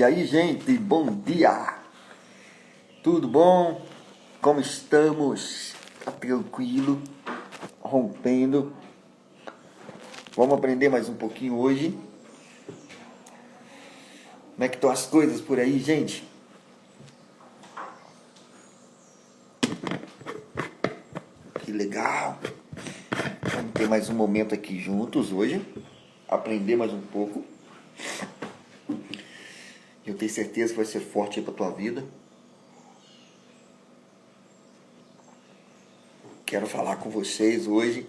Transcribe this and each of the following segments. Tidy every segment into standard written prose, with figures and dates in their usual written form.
E aí, gente, bom dia! Tudo bom? Como estamos? Tá tranquilo? Rompendo? Vamos aprender mais um pouquinho hoje? Como é que estão as coisas por aí, gente? Que legal! Vamos ter mais um momento aqui juntos hoje. Aprender mais um pouco. Eu tenho certeza que vai ser forte aí pra tua vida. Quero falar com vocês hoje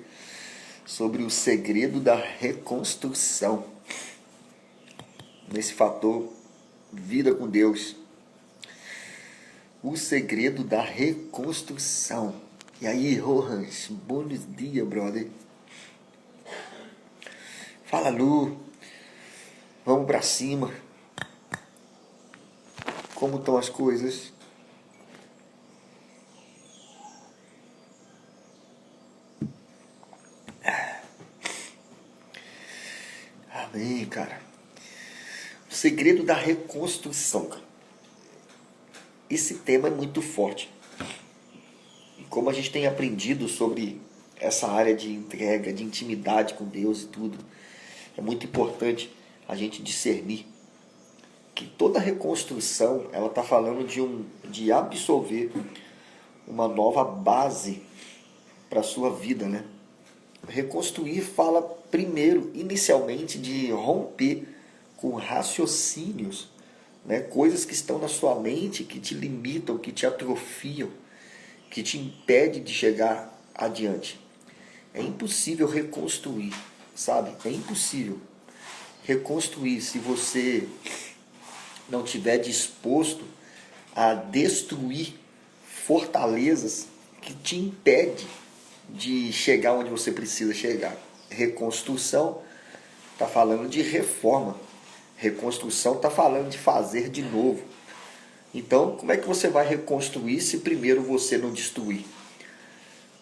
sobre o segredo da reconstrução. Nesse fator vida com Deus. O segredo da reconstrução. E aí, Rohans, bons dias, brother. Fala, Lu. Vamos pra cima. Como estão as coisas? Amém, cara. O segredo da reconstrução, cara. Esse tema é muito forte. E como a gente tem aprendido sobre essa área de entrega, de intimidade com Deus e tudo, é muito importante a gente discernir que toda reconstrução, ela está falando de absorver uma nova base para a sua vida, né? Reconstruir fala primeiro, inicialmente, de romper com raciocínios, né? Coisas que estão na sua mente, que te limitam, que te atrofiam, que te impedem de chegar adiante. É impossível reconstruir, sabe? É impossível reconstruir se você não estiver disposto a destruir fortalezas que te impedem de chegar onde você precisa chegar. Reconstrução está falando de reforma. Reconstrução está falando de fazer de novo. Então, como é que você vai reconstruir se primeiro você não destruir?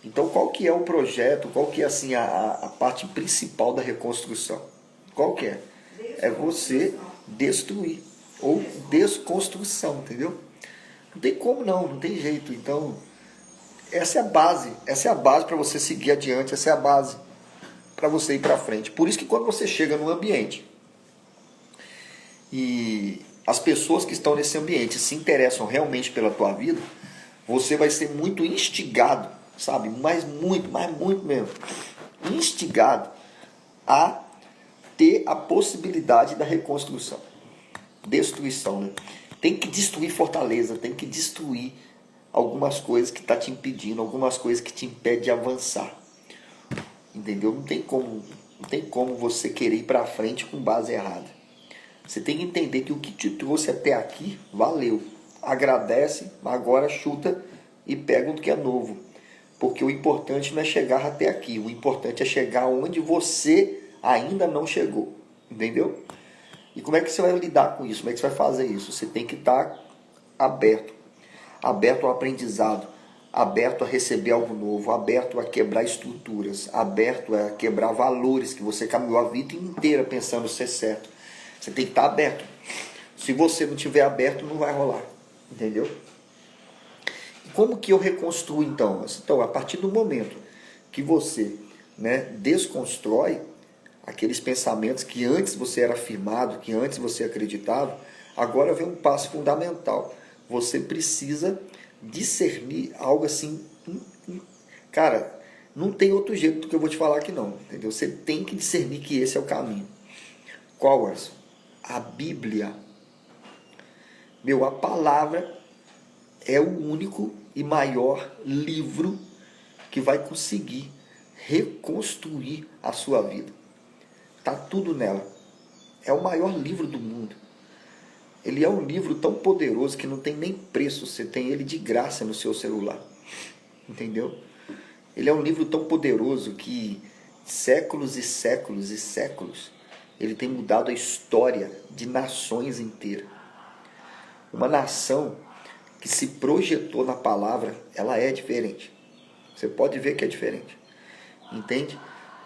Então, qual que é o projeto, qual que é assim, a parte principal da reconstrução? Qual que é? É você destruir ou desconstrução, entendeu? Não tem como não tem jeito. Então, essa é a base para você seguir adiante, essa é a base para você ir para frente. Por isso que quando você chega num ambiente e as pessoas que estão nesse ambiente se interessam realmente pela tua vida, você vai ser muito instigado, sabe? Mas muito mesmo. Instigado a ter a possibilidade da reconstrução. Destruição, né? Tem que destruir fortaleza, tem que destruir algumas coisas que está te impedindo, algumas coisas que te impedem de avançar. Entendeu? Não tem como você querer ir para frente com base errada. Você tem que entender que o que te trouxe até aqui valeu. Agradece, agora chuta e pega o que é novo. Porque o importante não é chegar até aqui, o importante é chegar onde você ainda não chegou. Entendeu? E como é que você vai lidar com isso? Como é que você vai fazer isso? Você tem que estar aberto. Aberto ao aprendizado. Aberto a receber algo novo. Aberto a quebrar estruturas. Aberto a quebrar valores que você caminhou a vida inteira pensando ser certo. Você tem que estar aberto. Se você não estiver aberto, não vai rolar. Entendeu? E como que eu reconstruo então? Então, a partir do momento que você, né, desconstrói aqueles pensamentos que antes você era afirmado, que antes você acreditava, agora vem um passo fundamental. Você precisa discernir algo assim. Cara, não tem outro jeito do que eu vou te falar aqui não, entendeu? Você tem que discernir que esse é o caminho. Qual é? A Bíblia. A palavra é o único e maior livro que vai conseguir reconstruir a sua vida. Tá tudo nela. É o maior livro do mundo. Ele é um livro tão poderoso que não tem nem preço. Você tem ele de graça no seu celular. Entendeu? Ele é um livro tão poderoso que séculos e séculos e séculos ele tem mudado a história de nações inteiras. Uma nação que se projetou na palavra, ela é diferente. Você pode ver que é diferente. Entende?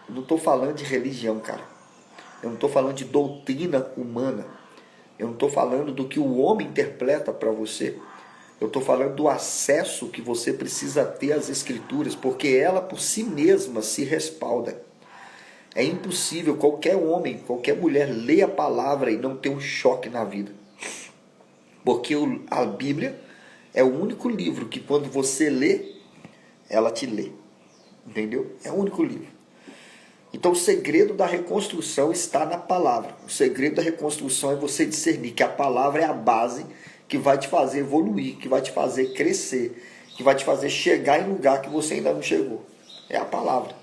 Eu não estou falando de religião, cara. Eu não estou falando de doutrina humana. Eu não estou falando do que o homem interpreta para você. Eu estou falando do acesso que você precisa ter às Escrituras, porque ela por si mesma se respalda. É impossível qualquer homem, qualquer mulher ler a palavra e não ter um choque na vida. Porque a Bíblia é o único livro que quando você lê, ela te lê. Entendeu? É o único livro. Então o segredo da reconstrução está na palavra. O segredo da reconstrução é você discernir que a palavra é a base que vai te fazer evoluir, que vai te fazer crescer, que vai te fazer chegar em lugar que você ainda não chegou. É a palavra.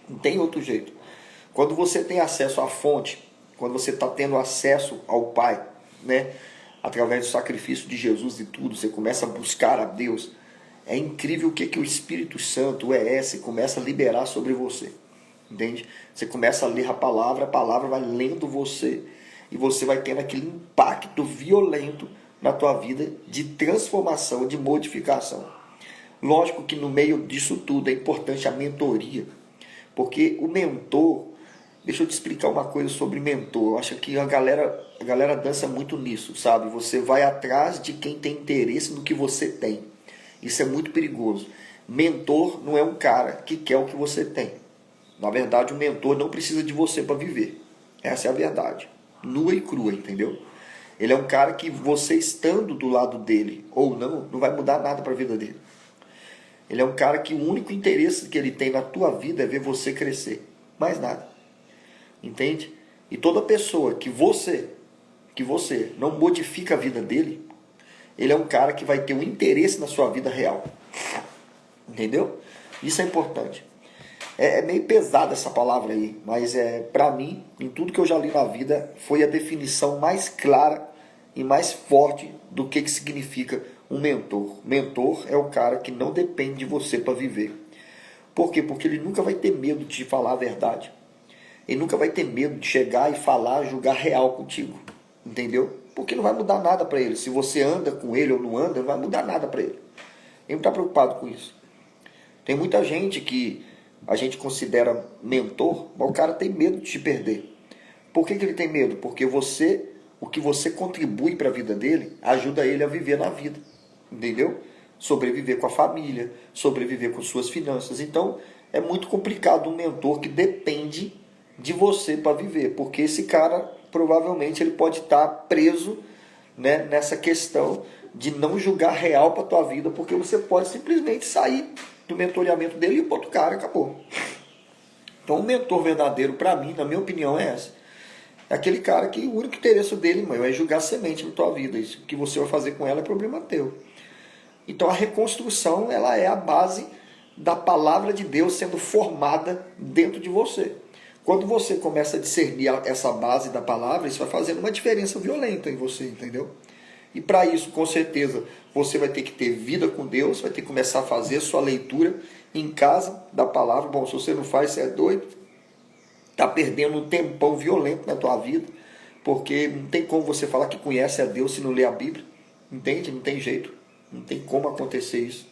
Não tem outro jeito. Quando você tem acesso à fonte, quando você está tendo acesso ao Pai, né, através do sacrifício de Jesus e tudo, você começa a buscar a Deus, é incrível o que o Espírito Santo, o ES, começa a liberar sobre você. Entende? Você começa a ler a palavra vai lendo você, e você vai tendo aquele impacto violento na tua vida de transformação, de modificação. Lógico que no meio disso tudo é importante a mentoria, porque o mentor, deixa eu te explicar uma coisa sobre mentor. Eu acho que a galera dança muito nisso, sabe? Você vai atrás de quem tem interesse no que você tem. Isso é muito perigoso. Mentor não é um cara que quer o que você tem. Na verdade, o mentor não precisa de você para viver. Essa é a verdade. Nua e crua, entendeu? Ele é um cara que você estando do lado dele ou não, não vai mudar nada para a vida dele. Ele é um cara que o único interesse que ele tem na tua vida é ver você crescer. Mais nada. Entende? E toda pessoa que você não modifica a vida dele, ele é um cara que vai ter um interesse na sua vida real. Entendeu? Isso é importante. É meio pesada essa palavra aí, mas para mim, em tudo que eu já li na vida, foi a definição mais clara e mais forte do que significa um mentor. Mentor é o cara que não depende de você para viver. Por quê? Porque ele nunca vai ter medo de te falar a verdade. Ele nunca vai ter medo de chegar e falar, julgar real contigo. Entendeu? Porque não vai mudar nada para ele. Se você anda com ele ou não anda, não vai mudar nada para ele. Ele não está preocupado com isso. Tem muita gente que a gente considera mentor, mas o cara tem medo de te perder. Por que ele tem medo? Porque o que você contribui para a vida dele, ajuda ele a viver na vida. Entendeu? Sobreviver com a família, sobreviver com suas finanças. Então, é muito complicado um mentor que depende de você para viver, porque esse cara, provavelmente, ele pode estar preso, né, nessa questão de não julgar real para a tua vida, porque você pode simplesmente sair do mentoreamento dele e o outro cara acabou. Então, um mentor verdadeiro, para mim, na minha opinião, é essa. É aquele cara que o único interesse dele, mãe, é jogar semente na tua vida. Isso que você vai fazer com ela é problema teu. Então, a reconstrução, ela é a base da palavra de Deus sendo formada dentro de você. Quando você começa a discernir essa base da palavra, isso vai fazendo uma diferença violenta em você, entendeu? E para isso, com certeza, você vai ter que ter vida com Deus, vai ter que começar a fazer sua leitura em casa da palavra. Bom, se você não faz, você é doido. Está perdendo um tempão violento na tua vida, porque não tem como você falar que conhece a Deus se não lê a Bíblia. Entende? Não tem jeito. Não tem como acontecer isso.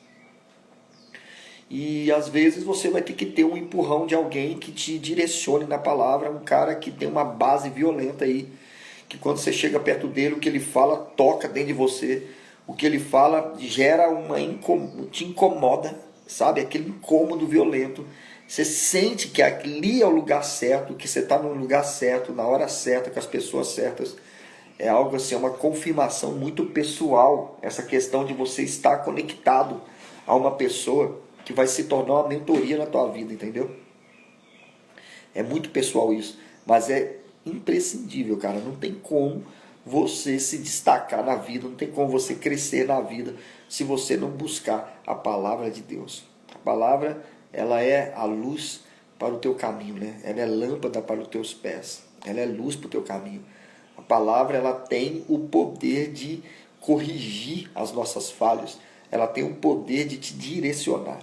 E às vezes você vai ter que ter um empurrão de alguém que te direcione na palavra, um cara que tem uma base violenta aí, que quando você chega perto dele, o que ele fala toca dentro de você, o que ele fala gera te incomoda, sabe? Aquele incômodo violento. Você sente que ali é o lugar certo, que você está no lugar certo, na hora certa, com as pessoas certas. É algo assim, é uma confirmação muito pessoal, essa questão de você estar conectado a uma pessoa que vai se tornar uma mentoria na tua vida, entendeu? É muito pessoal isso, mas é imprescindível, cara. Não tem como você se destacar na vida, não tem como você crescer na vida se você não buscar a palavra de Deus. A palavra, ela é a luz para o teu caminho, né? Ela é lâmpada para os teus pés, ela é luz para o teu caminho. A palavra, ela tem o poder de corrigir as nossas falhas, ela tem o poder de te direcionar,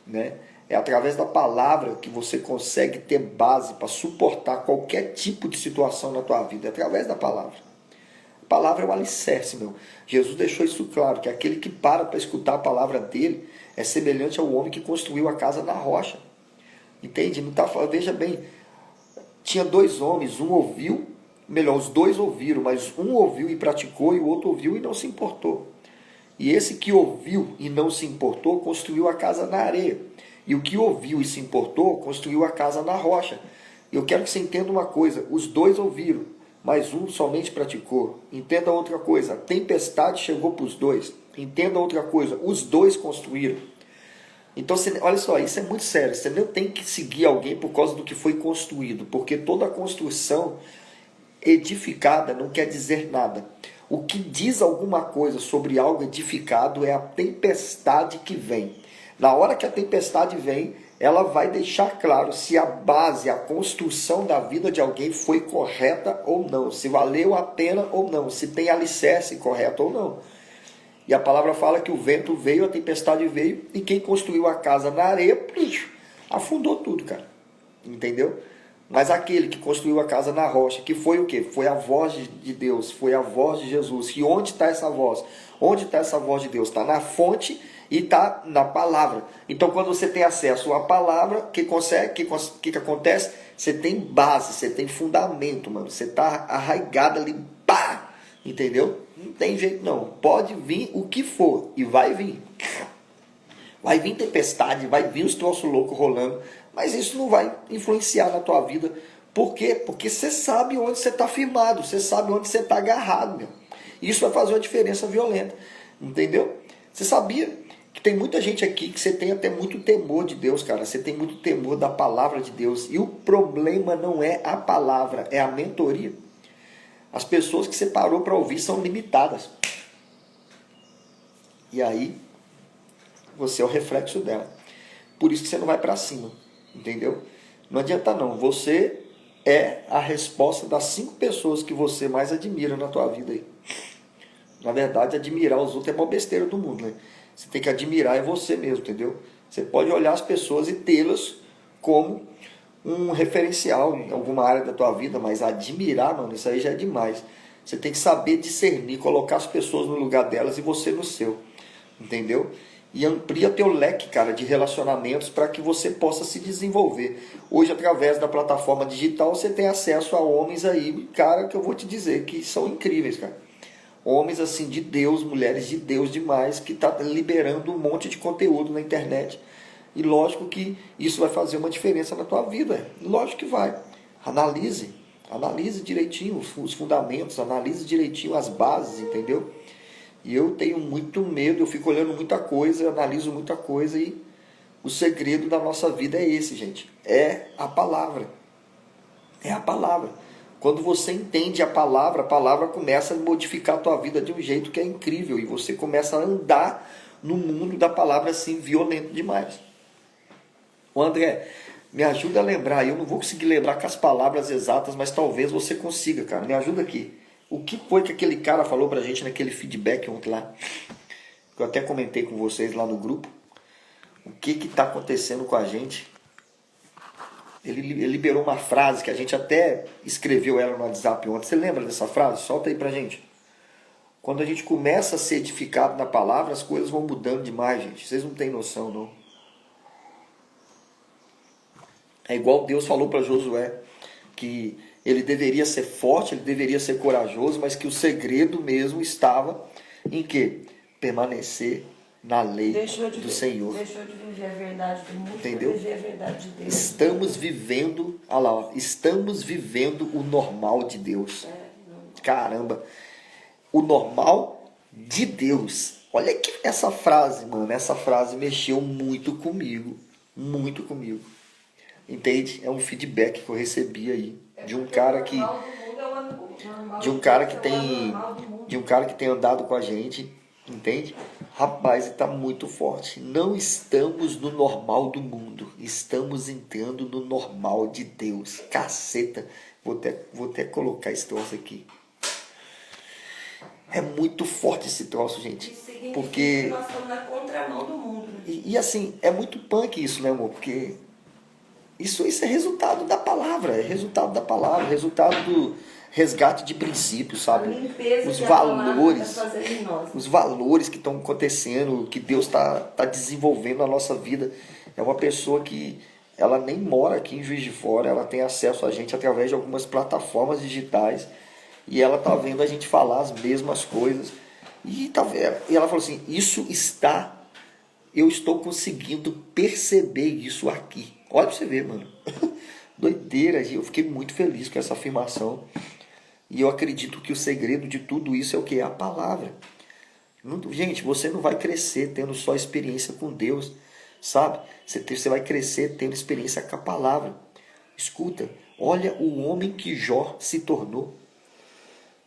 né? É através da palavra que você consegue ter base para suportar qualquer tipo de situação na tua vida. É através da palavra. A palavra é o alicerce, meu. Jesus deixou isso claro, que aquele que para escutar a palavra dele é semelhante ao homem que construiu a casa na rocha. Entende? Não tá falando, veja bem, tinha dois homens, um ouviu melhor, os dois ouviram, mas um ouviu e praticou e o outro ouviu e não se importou. E esse que ouviu e não se importou, construiu a casa na areia. E o que ouviu e se importou, construiu a casa na rocha. Eu quero que você entenda uma coisa, os dois ouviram, mas um somente praticou. Entenda outra coisa, a tempestade chegou para os dois. Entenda outra coisa, os dois construíram. Então, olha só, isso é muito sério. Você não tem que seguir alguém por causa do que foi construído, porque toda construção edificada não quer dizer nada. O que diz alguma coisa sobre algo edificado é a tempestade que vem. Na hora que a tempestade vem, ela vai deixar claro se a base, a construção da vida de alguém foi correta ou não, se valeu a pena ou não, se tem alicerce correto ou não. E a palavra fala que o vento veio, a tempestade veio, e quem construiu a casa na areia, afundou tudo, cara. Entendeu? Mas aquele que construiu a casa na rocha, que foi o quê? Foi a voz de Deus, foi a voz de Jesus. E onde está essa voz? Onde está essa voz de Deus? Está na fonte e está na palavra. Então, quando você tem acesso à palavra, o que acontece? Você tem base, você tem fundamento, mano. Você está arraigado ali, pá! Entendeu? Não tem jeito não. Pode vir o que for e vai vir. Vai vir tempestade, vai vir os troços loucos rolando, mas isso não vai influenciar na tua vida. Por quê? Porque você sabe onde você está firmado, você sabe onde você está agarrado, meu. Isso vai fazer uma diferença violenta, entendeu? Você sabia que tem muita gente aqui que você tem até muito temor de Deus, cara. Você tem muito temor da palavra de Deus. E o problema não é a palavra, é a mentoria. As pessoas que você parou para ouvir são limitadas. E aí, você é o reflexo dela. Por isso que você não vai para cima, entendeu? Não adianta não. Você é a resposta das 5 pessoas que você mais admira na tua vida aí. Na verdade, admirar os outros é a maior besteira do mundo, né? Você tem que admirar é você mesmo, entendeu? Você pode olhar as pessoas e tê-las como um referencial em alguma área da tua vida, mas admirar, mano, isso aí já é demais. Você tem que saber discernir, colocar as pessoas no lugar delas e você no seu, entendeu? E amplia teu leque, cara, de relacionamentos para que você possa se desenvolver. Hoje, através da plataforma digital, você tem acesso a homens aí, cara, que eu vou te dizer que são incríveis, cara. Homens assim de Deus, mulheres de Deus demais, que tá liberando um monte de conteúdo na internet. E lógico que isso vai fazer uma diferença na tua vida. Lógico que vai. Analise direitinho os fundamentos, analise direitinho as bases, entendeu? E eu tenho muito medo, eu fico olhando muita coisa, analiso muita coisa e o segredo da nossa vida é esse, gente. É a palavra. É a palavra. Quando você entende a palavra começa a modificar a tua vida de um jeito que é incrível e você começa a andar no mundo da palavra assim, violento demais. O André, me ajuda a lembrar, eu não vou conseguir lembrar com as palavras exatas, mas talvez você consiga, cara, me ajuda aqui. O que foi que aquele cara falou pra gente naquele feedback ontem lá? Que eu até comentei com vocês lá no grupo. O que está acontecendo com a gente? Ele liberou uma frase que a gente até escreveu ela no WhatsApp ontem. Você lembra dessa frase? Solta aí pra gente. Quando a gente começa a ser edificado na palavra, as coisas vão mudando demais, gente. Vocês não têm noção, não. É igual Deus falou para Josué, que ele deveria ser forte, ele deveria ser corajoso, mas que o segredo mesmo estava em quê? Permanecer na lei do Senhor. Deixou de viver a verdade do mundo, entendeu? viver a verdade de Deus. Estamos vivendo, olha lá, ó, estamos vivendo o normal de Deus. Caramba, o normal de Deus. Olha que essa frase, mano, essa frase mexeu muito comigo, muito comigo. Entende? É um feedback que eu recebi aí de um cara que tem andado com a gente, entende? Rapaz, está muito forte. Não estamos no normal do mundo, estamos entrando no normal de Deus. Caceta, vou até colocar esse troço aqui. É muito forte esse troço, gente. Porque nós estamos na contramão do mundo. E assim, é muito punk isso, né, amor? Porque isso é resultado da palavra, resultado do resgate de princípios, sabe? Os valores que estão acontecendo, que Deus tá desenvolvendo na nossa vida. É uma pessoa que ela nem mora aqui em Juiz de Fora, ela tem acesso a gente através de algumas plataformas digitais. E ela tá vendo a gente falar as mesmas coisas. E ela falou assim, eu estou conseguindo perceber isso aqui. Olha pra você ver, mano. Doideira, eu fiquei muito feliz com essa afirmação. E eu acredito que o segredo de tudo isso é o quê? A palavra. Gente, você não vai crescer tendo só experiência com Deus, sabe? Você vai crescer tendo experiência com a palavra. Escuta, olha o homem que Jó se tornou.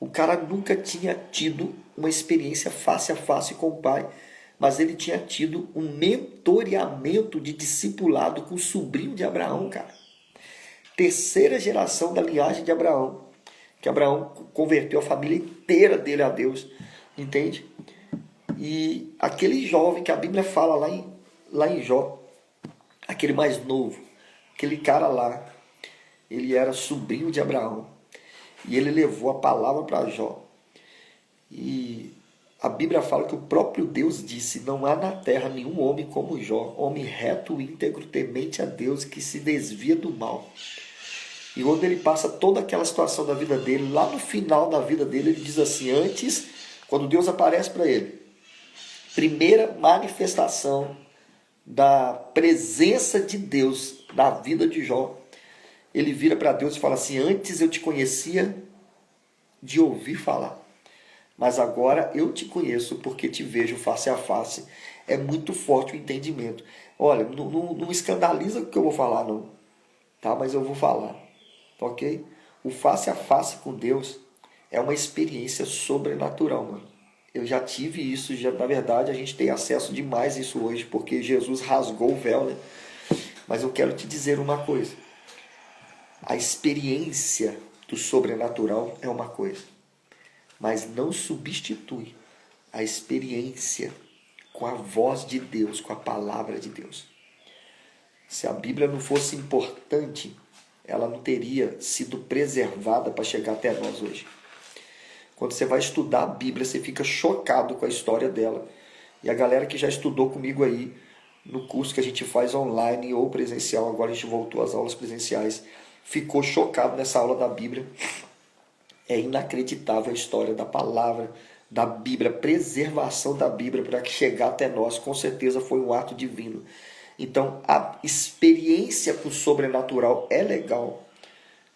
O cara nunca tinha tido uma experiência face a face com o pai, mas ele tinha tido um mentoreamento de discipulado com o sobrinho de Abraão, cara. Terceira geração da linhagem de Abraão, que Abraão converteu a família inteira dele a Deus, entende? E aquele jovem que a Bíblia fala lá em Jó, aquele mais novo, aquele cara lá, ele era sobrinho de Abraão. E ele levou a palavra para Jó. E a Bíblia fala que o próprio Deus disse, não há na terra nenhum homem como Jó, homem reto, íntegro, temente a Deus, que se desvia do mal. E quando ele passa toda aquela situação da vida dele, lá no final da vida dele, ele diz assim, antes, quando Deus aparece para ele, primeira manifestação da presença de Deus na vida de Jó, ele vira para Deus e fala assim, antes eu te conhecia de ouvir falar, mas agora eu te conheço porque te vejo face a face. É muito forte o entendimento. Olha, não escandaliza o que eu vou falar não, tá? Mas eu vou falar, ok? O face a face com Deus é uma experiência sobrenatural, mano. Eu já tive isso, na verdade a gente tem acesso demais a isso hoje, porque Jesus rasgou o véu, né? Mas eu quero te dizer uma coisa. A experiência do sobrenatural é uma coisa, mas não substitui a experiência com a voz de Deus, com a palavra de Deus. Se a Bíblia não fosse importante, ela não teria sido preservada para chegar até nós hoje. Quando você vai estudar a Bíblia, você fica chocado com a história dela. E a galera que já estudou comigo aí, no curso que a gente faz online ou presencial, agora a gente voltou às aulas presenciais, ficou chocado nessa aula da Bíblia. É inacreditável a história da palavra, da Bíblia, a preservação da Bíblia para que chegar até nós, com certeza foi um ato divino. Então, a experiência com o sobrenatural é legal,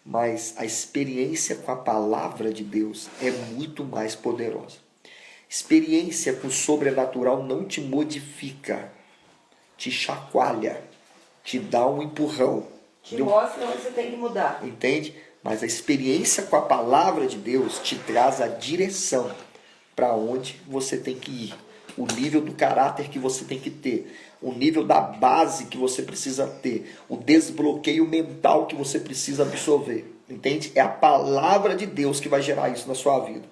mas a experiência com a palavra de Deus é muito mais poderosa. Experiência com o sobrenatural não te modifica, te chacoalha, te dá um empurrão. Te mostra onde você tem que mudar. Entende? Mas a experiência com a palavra de Deus te traz a direção para onde você tem que ir. O nível do caráter que você tem que ter. O nível da base que você precisa ter. O desbloqueio mental que você precisa absorver. Entende? É a palavra de Deus que vai gerar isso na sua vida.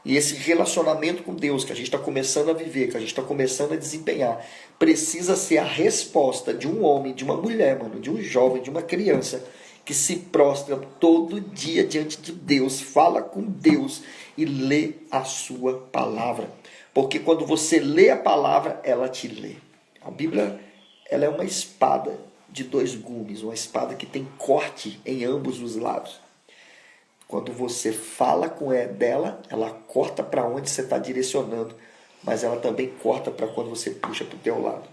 E esse relacionamento com Deus que a gente está começando a viver, que a gente está começando a desempenhar, precisa ser a resposta de um homem, de uma mulher, mano, de um jovem, de uma criança que se prostra todo dia diante de Deus, fala com Deus e lê a sua palavra. Porque quando você lê a palavra, ela te lê. A Bíblia, ela é uma espada de dois gumes, uma espada que tem corte em ambos os lados. Quando você fala com dela, ela corta para onde você está direcionando, mas ela também corta para quando você puxa para o teu lado.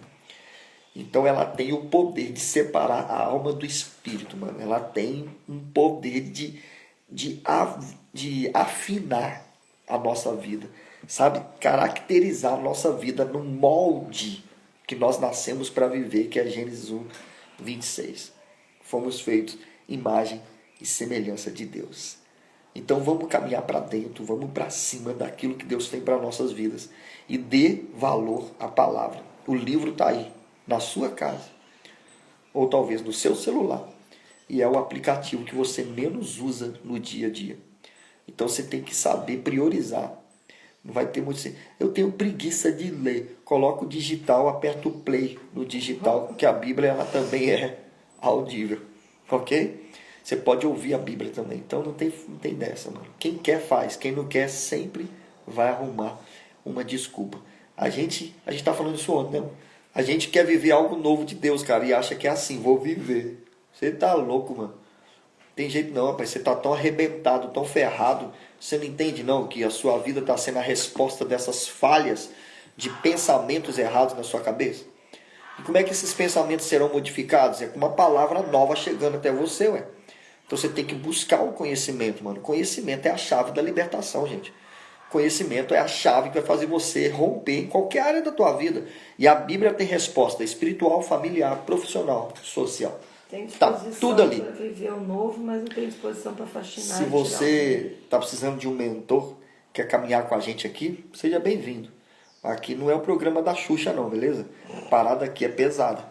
Então ela tem o poder de separar a alma do espírito, mano. Ela tem um poder de afinar a nossa vida, sabe? Caracterizar a nossa vida no molde que nós nascemos para viver, que é Gênesis 1, 26. Fomos feitos imagem e semelhança de Deus. Então vamos caminhar para dentro, vamos para cima daquilo que Deus tem para nossas vidas. E dê valor à palavra. O livro está aí, na sua casa. Ou talvez no seu celular. E é o aplicativo que você menos usa no dia a dia. Então você tem que saber priorizar. Não vai ter muito assim, eu tenho preguiça de ler. Coloca o digital, aperta o play no digital, porque a Bíblia ela também é audível. Ok? Você pode ouvir a Bíblia também. Então não tem dessa, mano. Quem quer faz. Quem não quer sempre vai arrumar uma desculpa. A gente tá falando isso ontem, né? A gente quer viver algo novo de Deus, cara. E acha que é assim, vou viver. Você tá louco, mano. Tem jeito não, rapaz. Você está tão arrebentado, tão ferrado. Você não entende não que a sua vida está sendo a resposta dessas falhas de pensamentos errados na sua cabeça? E como é que esses pensamentos serão modificados? É com uma palavra nova chegando até você, ué. Então você tem que buscar o conhecimento, mano. Conhecimento é a chave da libertação, gente. Conhecimento é a chave que vai fazer você romper em qualquer área da tua vida. E a Bíblia tem resposta espiritual, familiar, profissional, social. Tem Tá disposição tudo ali. para viver o novo, mas não tem disposição para fascinar. Se você está precisando de um mentor, quer caminhar com a gente aqui, seja bem-vindo. Aqui não é o programa da Xuxa não, beleza? A parada aqui é pesada.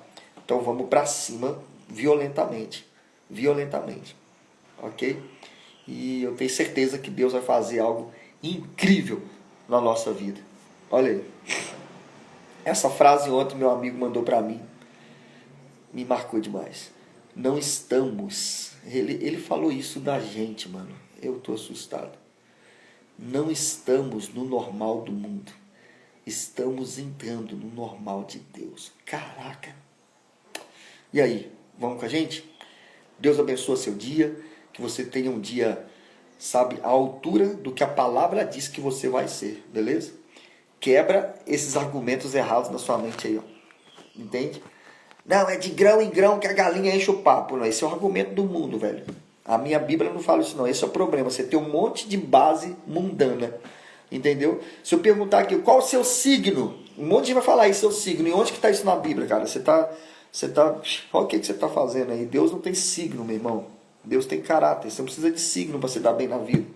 Então vamos para cima violentamente. Violentamente. Ok? E eu tenho certeza que Deus vai fazer algo incrível na nossa vida. Olha aí. Essa frase ontem meu amigo mandou para mim. Me marcou demais. Não estamos. Ele falou isso da gente, mano. Eu tô assustado. Não estamos no normal do mundo. Estamos entrando no normal de Deus. Caraca. E aí, vamos com a gente? Deus abençoe seu dia. Que você tenha um dia, sabe, à altura do que a palavra diz que você vai ser. Beleza? Quebra esses argumentos errados na sua mente aí, ó. Entende? Não, é de grão em grão que a galinha enche o papo. Não, esse é o argumento do mundo, velho. A minha Bíblia não fala isso não. Esse é o problema. Você tem um monte de base mundana. Entendeu? Se eu perguntar aqui, qual o seu signo? Um monte de gente vai falar aí, seu signo. E onde que está isso na Bíblia, cara? Você tá... Olha o que você está fazendo aí. Deus não tem signo, meu irmão. Deus tem caráter. Você não precisa de signo para se dar bem na vida.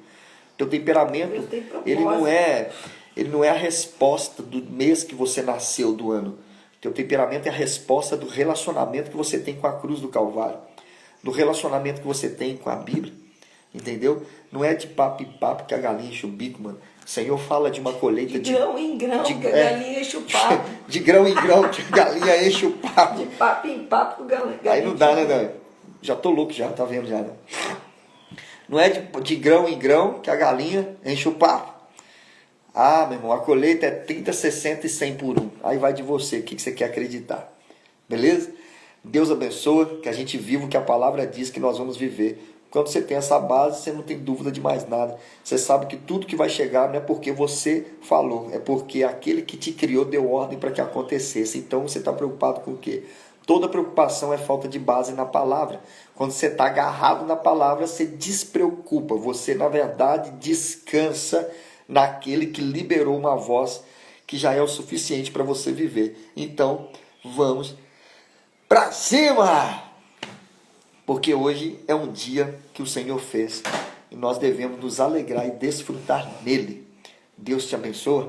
Teu temperamento, ele não é a resposta do mês que você nasceu, do ano. Teu temperamento é a resposta do relacionamento que você tem com a cruz do Calvário. Do relacionamento que você tem com a Bíblia. Entendeu? Não é de papo em papo que a galinha enche o bico, mano. O Senhor fala de uma colheita de grão em grão que a galinha enche o papo. De grão em grão que a galinha enche o papo. De papo em papo que a galinha aí não dá, né, Dan? Já tô louco já, tá vendo já, né? Não é de grão em grão que a galinha enche o papo. Ah, meu irmão, a colheita é 30, 60 e 100 por um. Aí vai de você, o que você quer acreditar. Beleza? Deus abençoe, que a gente viva o que a palavra diz que nós vamos viver. Quando você tem essa base, você não tem dúvida de mais nada. Você sabe que tudo que vai chegar não é porque você falou, é porque aquele que te criou deu ordem para que acontecesse. Então você está preocupado com o quê? Toda preocupação é falta de base na palavra. Quando você está agarrado na palavra, você despreocupa. Você, na verdade, descansa naquele que liberou uma voz que já é o suficiente para você viver. Então, vamos para cima! Porque hoje é um dia que o Senhor fez e nós devemos nos alegrar e desfrutar nele. Deus te abençoe.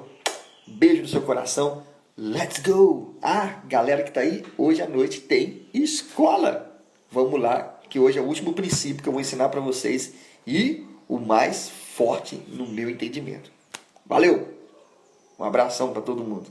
Beijo no seu coração. Let's go! Ah, galera que está aí, hoje à noite tem escola. Vamos lá, que hoje é o último princípio que eu vou ensinar para vocês e o mais forte no meu entendimento. Valeu! Um abração para todo mundo.